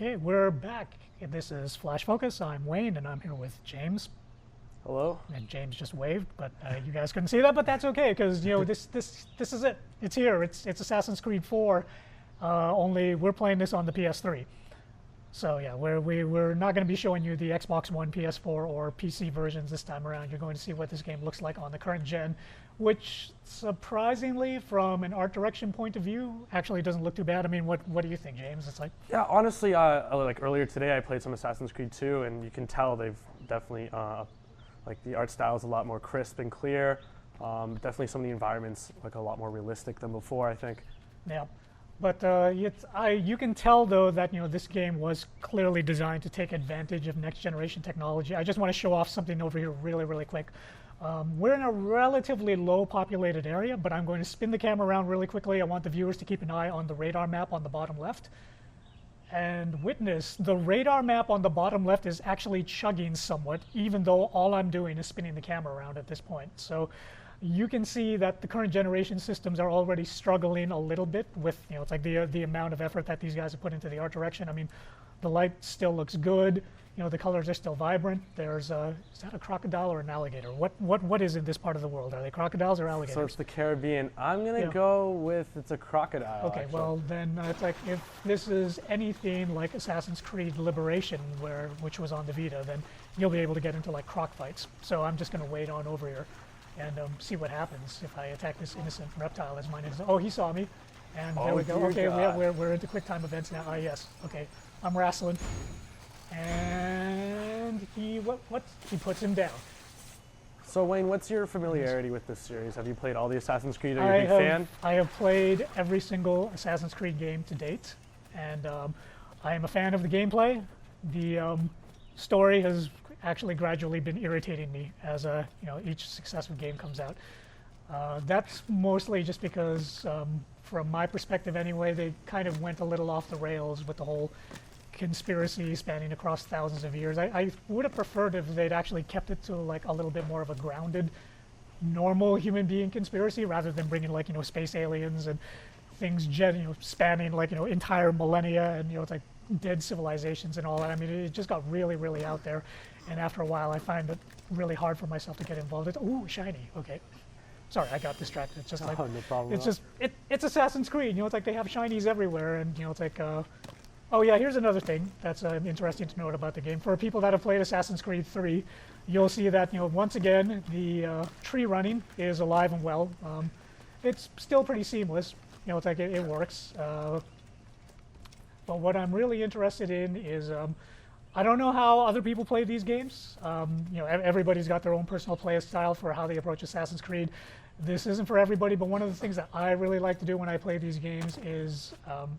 Okay, we're back. This is Flash Focus. I'm Wayne, and I'm here with James. Hello. And James just waved, but you guys couldn't see that. But that's okay, because this is it. It's here. It's Assassin's Creed 4. Only we're playing this on the PS3. So yeah, we're not going to be showing you the Xbox One, PS4, or PC versions this time around. You're going to see what this game looks like on the current gen, which surprisingly, from an art direction point of view, actually doesn't look too bad. I mean, what do you think, James? It's like, Yeah, honestly, like earlier today, I played some Assassin's Creed 2, and you can tell they've definitely like the art style is a lot more crisp and clear. Definitely some of the environments like a lot more realistic than before, I think. yeah. But you can tell though that this game was clearly designed to take advantage of next generation technology. I just want to show off something over here really quick. We're in a relatively low populated area, but I'm going to spin the camera around really quickly. I want the viewers to keep an eye on the radar map on the bottom left. And witness, the radar map on the bottom left is actually chugging somewhat, even though all I'm doing is spinning the camera around at this point. So you can see that the current generation systems are already struggling a little bit with, it's like the amount of effort that these guys have put into the art direction. I mean, the light still looks good. The colors are still vibrant. There's is that a crocodile or an alligator? What is in this part of the world? Are they crocodiles or alligators? So it's the Caribbean. I'm gonna go with it's a crocodile. Okay, actually. well then it's like if this is anything like Assassin's Creed Liberation, which was on the Vita, then you'll be able to get into like croc fights. So I'm just gonna wait on over here and see what happens if I attack this innocent reptile as mine is. Oh, he saw me, and there we go. Okay, we're into quick time events now. Ah, yes. Okay, I'm wrestling, and he puts him down. So Wayne, what's your familiarity with this series? Have you played all the Assassin's Creed? Are you a big fan? I have played every single Assassin's Creed game to date, and I am a fan of the gameplay. The story has actually gradually been irritating me as each successive game comes out. That's mostly just because, from my perspective anyway, they kind of went a little off the rails with the whole conspiracy spanning across thousands of years. I would have preferred if they'd actually kept it to like a little bit more of a grounded, normal human being conspiracy rather than bringing like space aliens and things spanning like entire millennia and it's like dead civilizations and all that. I mean, it just got really out there. And after a while, I find it really hard for myself to get involved. Ooh, shiny. Okay. Sorry, I got distracted. It's just like, no problem. it's just, it's Assassin's Creed. It's like they have shinies everywhere. And, it's like, oh yeah, here's another thing that's interesting to note about the game. For people that have played Assassin's Creed 3, you'll see that, once again, the tree running is alive and well. It's still pretty seamless. It's like it works. But what I'm really interested in is, I don't know how other people play these games. Everybody's got their own personal play style for how they approach Assassin's Creed. This isn't for everybody, but one of the things that I really like to do when I play these games is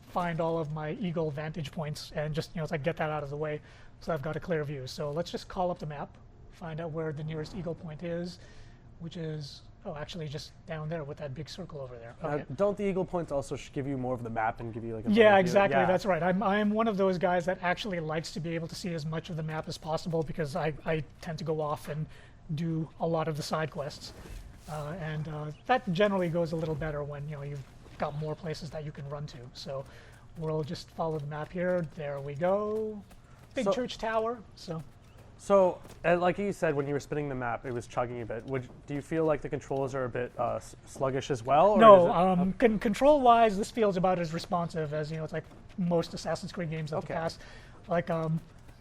find all of my eagle vantage points and just, it's like get that out of the way so I've got a clear view. So let's just call up the map, find out where the nearest eagle point is, which is, actually just down there with that big circle over there. Okay. Don't the eagle points also give you more of the map and give you like a Yeah, exactly. Yeah. That's right. I'm one of those guys that actually likes to be able to see as much of the map as possible because I tend to go off and do a lot of the side quests. And that generally goes a little better when you've got more places that you can run to. So we'll just follow the map here. There we go. Big church tower. So, like you said, when you were spinning the map, it was chugging a bit. Do you feel like the controls are a bit sluggish as well? Or no, control-wise, this feels about as responsive as it's like most Assassin's Creed games of the past. Like,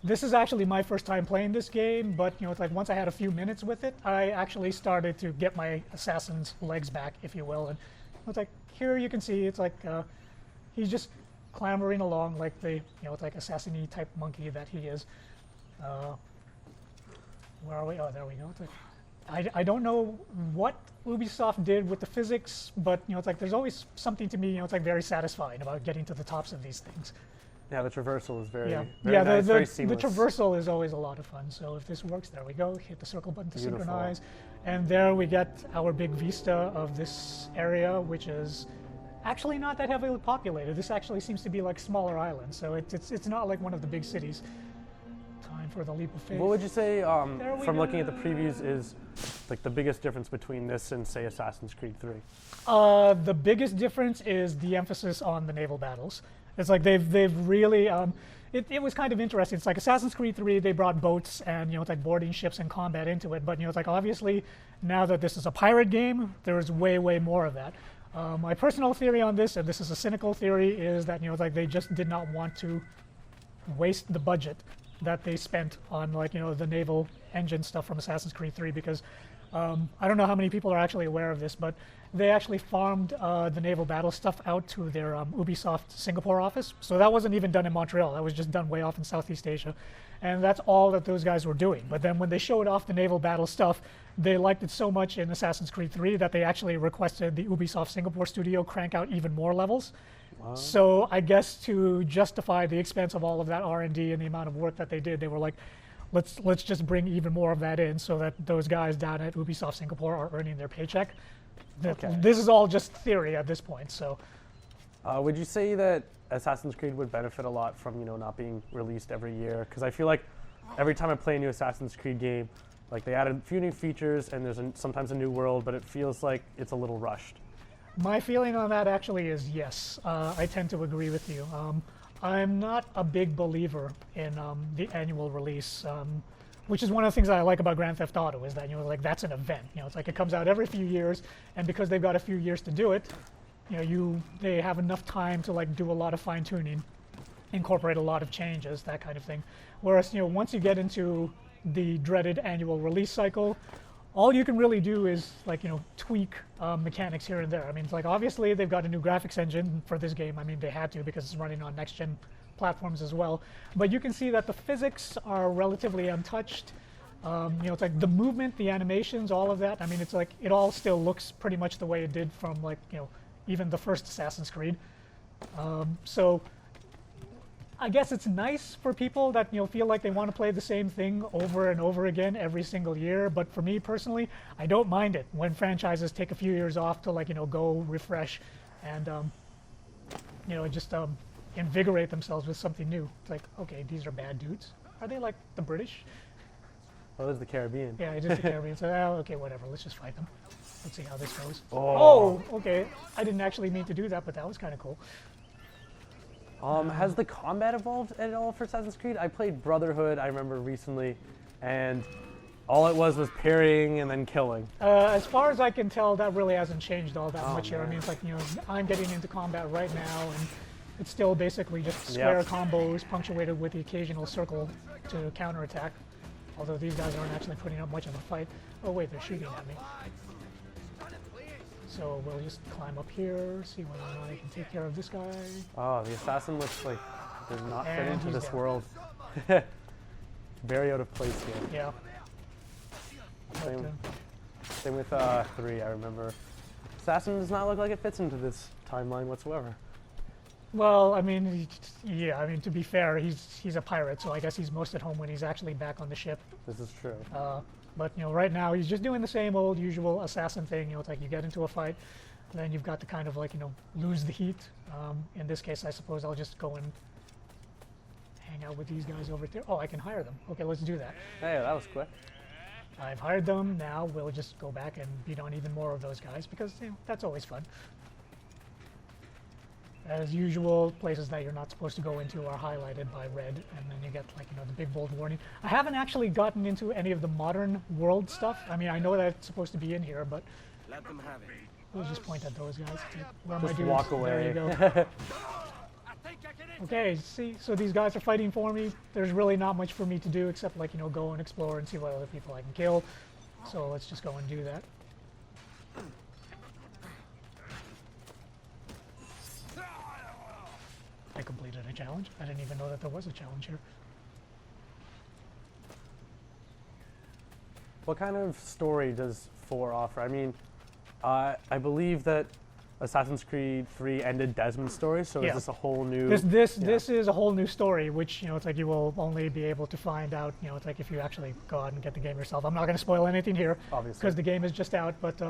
this is actually my first time playing this game, but it's like once I had a few minutes with it, I actually started to get my assassin's legs back, if you will. And it's like here you can see it's like he's just clambering along like the it's like assassin-y type monkey that he is. Where are we? Oh, there we go. It's like, I don't know what Ubisoft did with the physics, but it's like there's always something to me. It's like very satisfying about getting to the tops of these things. Yeah, the traversal is very nice, the very seamless. The traversal is always a lot of fun. So if this works, there we go. Hit the circle button to synchronize, and there we get our big vista of this area, which is actually not that heavily populated. This actually seems to be like smaller islands, so it's not like one of the big cities. Time for the leap of faith. What would you say, from looking at the previews, is like the biggest difference between this and say Assassin's Creed 3? The biggest difference is the emphasis on the naval battles. It's like they've really it was kind of interesting. It's like Assassin's Creed 3, they brought boats and it's like boarding ships and combat into it. But it's like obviously now that this is a pirate game, there's way more of that. My personal theory on this, and this is a cynical theory, is that it's like they just did not want to waste the budget that they spent on the naval engine stuff from Assassin's Creed 3 because I don't know how many people are actually aware of this, but they actually farmed the naval battle stuff out to their Ubisoft Singapore office. So that wasn't even done in Montreal. That was just done way off in Southeast Asia. And that's all that those guys were doing. But then when they showed off the naval battle stuff, they liked it so much in Assassin's Creed 3 that they actually requested the Ubisoft Singapore studio crank out even more levels. Wow. So I guess to justify the expense of all of that R&D and the amount of work that they did, they were like, let's just bring even more of that in so that those guys down at Ubisoft Singapore are earning their paycheck. Okay. This is all just theory at this point. So, would you say that Assassin's Creed would benefit a lot from not being released every year? Because I feel like every time I play a new Assassin's Creed game, like they added a few new features and there's sometimes a new world, but it feels like it's a little rushed. My feeling on that actually is yes. I tend to agree with you. I'm not a big believer in the annual release, which is one of the things that I like about Grand Theft Auto is that like that's an event. It's like it comes out every few years, and because they've got a few years to do it, they have enough time to like do a lot of fine tuning, incorporate a lot of changes, that kind of thing. Whereas once you get into the dreaded annual release cycle, all you can really do is like tweak mechanics here and there. I mean, it's like obviously they've got a new graphics engine for this game. I mean, they had to because it's running on next-gen platforms as well. But you can see that the physics are relatively untouched. It's like the movement, the animations, all of that. I mean, it's like it all still looks pretty much the way it did from like even the first Assassin's Creed. So I guess it's nice for people that feel like they want to play the same thing over and over again every single year. But for me personally, I don't mind it when franchises take a few years off to like go refresh and just invigorate themselves with something new. It's like, okay, these are bad dudes. Are they like the British? Oh, it's the Caribbean. Yeah, it is the Caribbean. So okay, whatever. Let's just fight them. Let's see how this goes. Oh, okay. I didn't actually mean to do that, but that was kind of cool. Has the combat evolved at all for Assassin's Creed? I played Brotherhood, I remember recently, and all it was parrying and then killing. As far as I can tell, that really hasn't changed all that much here. Man. I mean, it's like, I'm getting into combat right now, and it's still basically just square combos punctuated with the occasional circle to counterattack. Although these guys aren't actually putting up much of a fight. Oh wait, they're shooting at me. So we'll just climb up here, see whether or not I can take care of this guy. Oh, the assassin looks like does not fit into this down. world. Very out of place here. Yeah. Same with 3, I remember. Assassin does not look like it fits into this timeline whatsoever. Well, I mean, yeah, I mean, to be fair, he's a pirate, so I guess he's most at home when he's actually back on the ship. This is true. But right now he's just doing the same old usual assassin thing. It's like you get into a fight, and then you've got to kind of like lose the heat. In this case, I suppose I'll just go and hang out with these guys over there. Oh, I can hire them. Okay, let's do that. Hey, that was quick. I've hired them. Now we'll just go back and beat on even more of those guys because that's always fun. As usual, places that you're not supposed to go into are highlighted by red, and then you get like the big bold warning. I haven't actually gotten into any of the modern world stuff. I mean, I know that it's supposed to be in here, but let them have it. We'll just point at those guys. Where just am I walk away. There you go. Okay, see, so these guys are fighting for me. There's really not much for me to do except like go and explore and see what other people I can kill. So let's just go and do that. I completed a challenge. I didn't even know that there was a challenge here. What kind of story does 4 offer? I mean, I believe that Assassin's Creed 3 ended Desmond's story, so is this a whole new... This is a whole new story, which, it's like you will only be able to find out, it's like if you actually go out and get the game yourself. I'm not going to spoil anything here, obviously, because the game is just out, but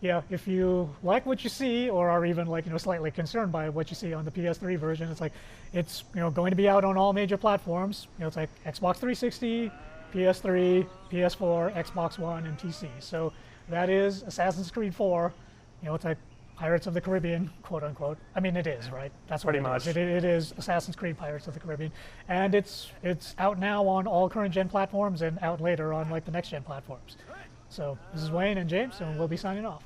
yeah, if you like what you see, or are even like slightly concerned by what you see on the PS3 version, it's like it's going to be out on all major platforms. It's like Xbox 360, PS3, PS4, Xbox One, and PC. So that is Assassin's Creed 4. It's like Pirates of the Caribbean, quote unquote. I mean, it is, right? That's what Pretty it is. much. It is Assassin's Creed Pirates of the Caribbean, and it's out now on all current gen platforms and out later on like the next gen platforms. So this is Wayne and James, and we'll be signing off.